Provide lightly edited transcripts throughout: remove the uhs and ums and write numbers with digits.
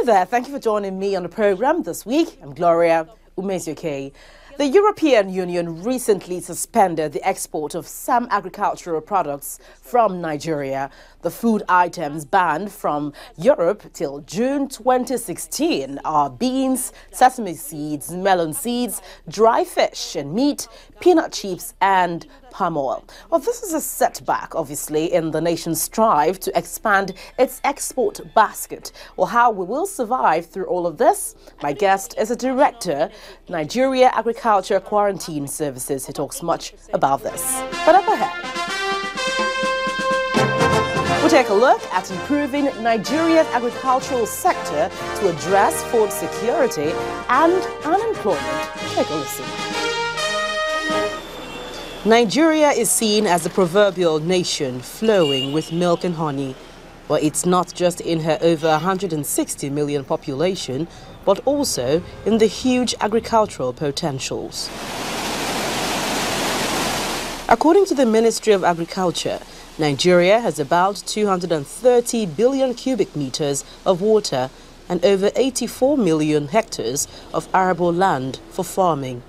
there, thank you for joining me on the program this week. I'm Gloria Umezuke. The European Union recently suspended the export of some agricultural products from Nigeria. The food items banned from Europe till June 2016 are beans, sesame seeds, melon seeds, dry fish and meat, peanut chips and palm oil. Well, this is a setback, obviously, in the nation's strive to expand its export basket. Well, how we will survive through all of this? My guest is a director, Nigeria Agriculture Quarantine Services. He talks much about this. But up ahead, we'll take a look at improving Nigeria's agricultural sector to address food security and unemployment. Take a listen. Nigeria is seen as a proverbial nation flowing with milk and honey. But it's not just in her over 160 million population, but also in the huge agricultural potentials. According to the Ministry of Agriculture, Nigeria has about 230 billion cubic meters of water and over 84 million hectares of arable land for farming.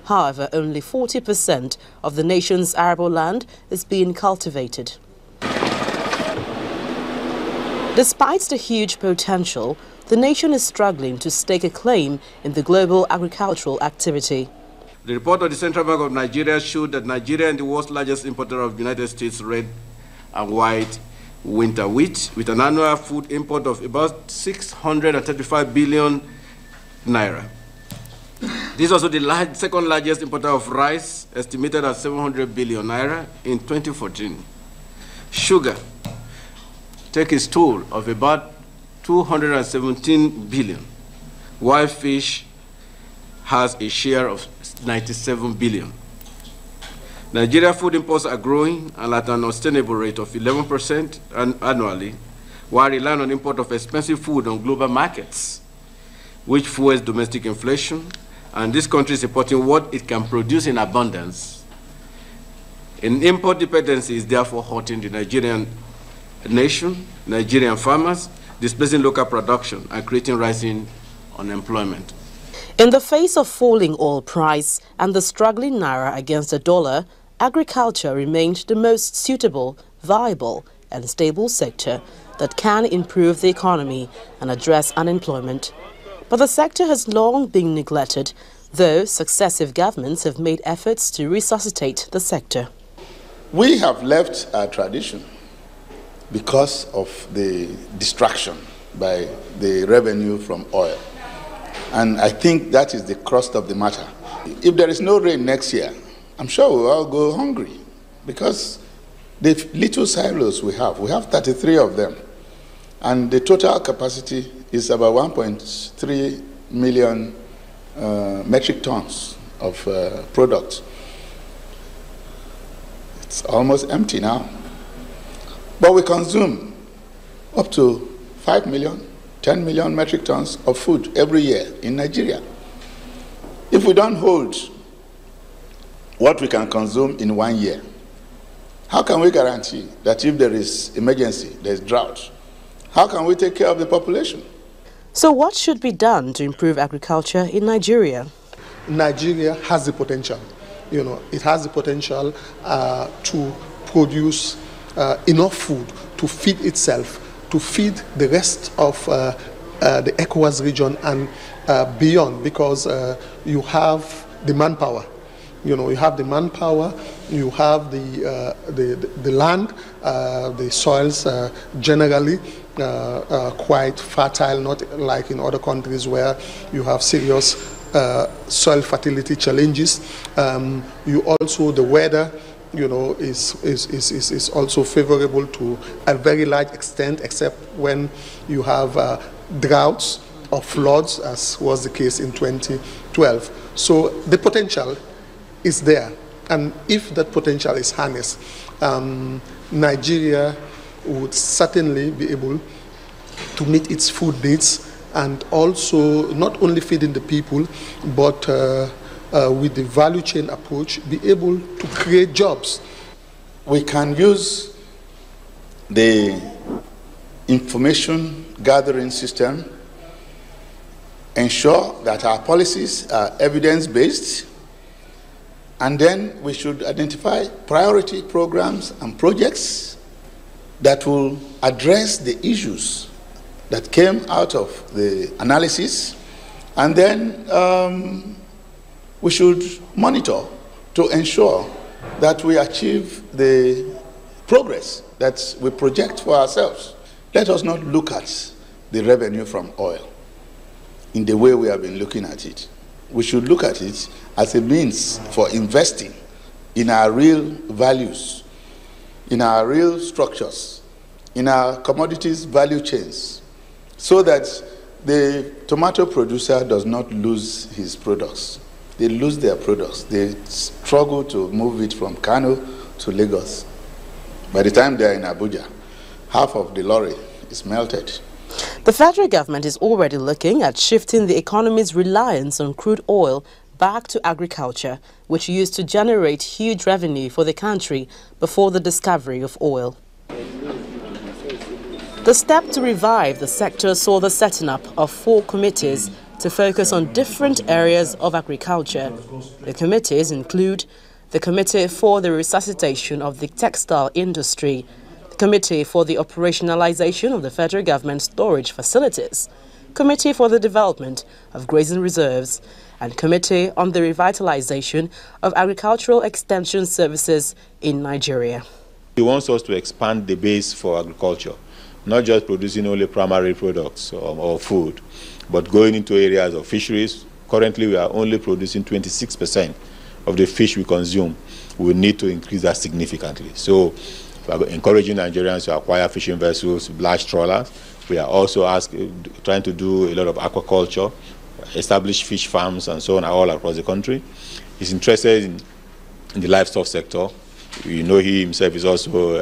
However, only 40% of the nation's arable land is being cultivated. Despite the huge potential, the nation is struggling to stake a claim in the global agricultural activity. The report of the Central Bank of Nigeria showed that Nigeria is the world's largest importer of United States red and white winter wheat, with an annual food import of about 635 billion naira. This is also the second largest importer of rice, estimated at 700 billion naira in 2014. Sugar takes its toll of about 217 billion, while fish has a share of 97 billion. Nigeria food imports are growing and at an unsustainable rate of 11% annually, while relying on import of expensive food on global markets, which fuels domestic inflation, and this country is importing what it can produce in abundance. An import dependency is therefore hurting the Nigerian nation, Nigerian farmers, displacing local production and creating rising unemployment. In the face of falling oil price and the struggling naira against the dollar, agriculture remained the most suitable, viable and stable sector that can improve the economy and address unemployment. But the sector has long been neglected, though successive governments have made efforts to resuscitate the sector. We have left our tradition because of the distraction by the revenue from oil. And I think that is the crust of the matter. If there is no rain next year, I'm sure we'll all go hungry, because the little silos we have 33 of them, and the total capacity is about 1.3 million metric tons of product. It's almost empty now. But we consume up to 5 million, 10 million metric tons of food every year in Nigeria. If we don't hold what we can consume in 1 year, how can we guarantee that if there is emergency, there is drought, how can we take care of the population? So what should be done to improve agriculture in Nigeria? Nigeria has the potential. It has the potential to produce enough food to feed itself, to feed the rest of the ECOWAS region and beyond, because you have the manpower. You have the manpower, you have the land, the soils generally quite fertile, not like in other countries where you have serious soil fertility challenges. You also, the weather, is also favorable to a very large extent, except when you have droughts or floods, as was the case in 2012. So the potential is there, and if that potential is harnessed, Nigeria would certainly be able to meet its food needs, and also not only feeding the people, but with the value chain approach, be able to create jobs. We can use the information gathering system ensure that our policies are evidence-based, and then we should identify priority programs and projects that will address the issues that came out of the analysis, and then we should monitor to ensure that we achieve the progress that we project for ourselves. Let us not look at the revenue from oil in the way we have been looking at it. We should look at it as a means for investing in our real values, in our real structures, in our commodities value chains, so that the tomato producer does not lose his products. They lose their products. They struggle to move it from Kano to Lagos. By the time they are in Abuja, half of the lorry is melted. The federal government is already looking at shifting the economy's reliance on crude oil back to agriculture, which used to generate huge revenue for the country before the discovery of oil. The step to revive the sector saw the setting up of 4 committees to focus on different areas of agriculture. The committees include the Committee for the Resuscitation of the Textile Industry, the Committee for the Operationalization of the Federal Government Storage Facilities, Committee for the Development of Grazing Reserves, and Committee on the Revitalization of Agricultural Extension Services in Nigeria. He wants us to expand the base for agriculture, not just producing only primary products or food, but going into areas of fisheries. Currently, we are only producing 26% of the fish we consume. We need to increase that significantly. So we are encouraging Nigerians to acquire fishing vessels, large trawlers. We are also trying to do a lot of aquaculture, establish fish farms and so on all across the country. He's interested in the livestock sector. You know, he himself is also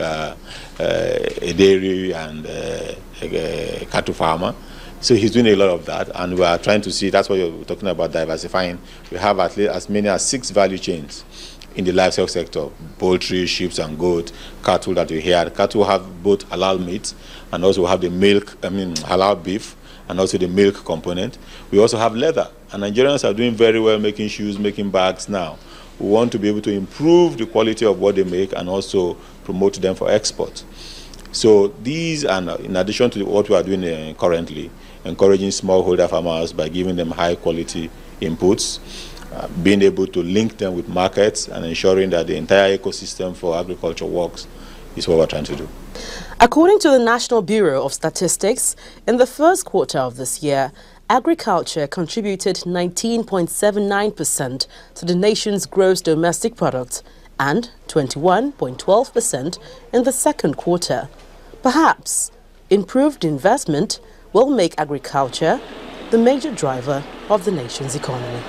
a dairy and a cattle farmer. So he's doing a lot of that, and we are trying to see, that's what you're talking about, diversifying. We have at least as many as 6 value chains in the livestock sector: poultry, sheep and goat, cattle that we hear. Cattle have both halal meat and also have the milk, halal beef, and also the milk component. We also have leather, and Nigerians are doing very well making shoes, making bags now. We want to be able to improve the quality of what they make and also promote them for export. So these, and in addition to what we are doing currently, encouraging smallholder farmers by giving them high quality inputs, being able to link them with markets and ensuring that the entire ecosystem for agriculture works is what we're trying to do. According to the National Bureau of Statistics, in the first quarter of this year, agriculture contributed 19.79% to the nation's gross domestic product and 21.12% in the second quarter. Perhaps improved investment will make agriculture the major driver of the nation's economy.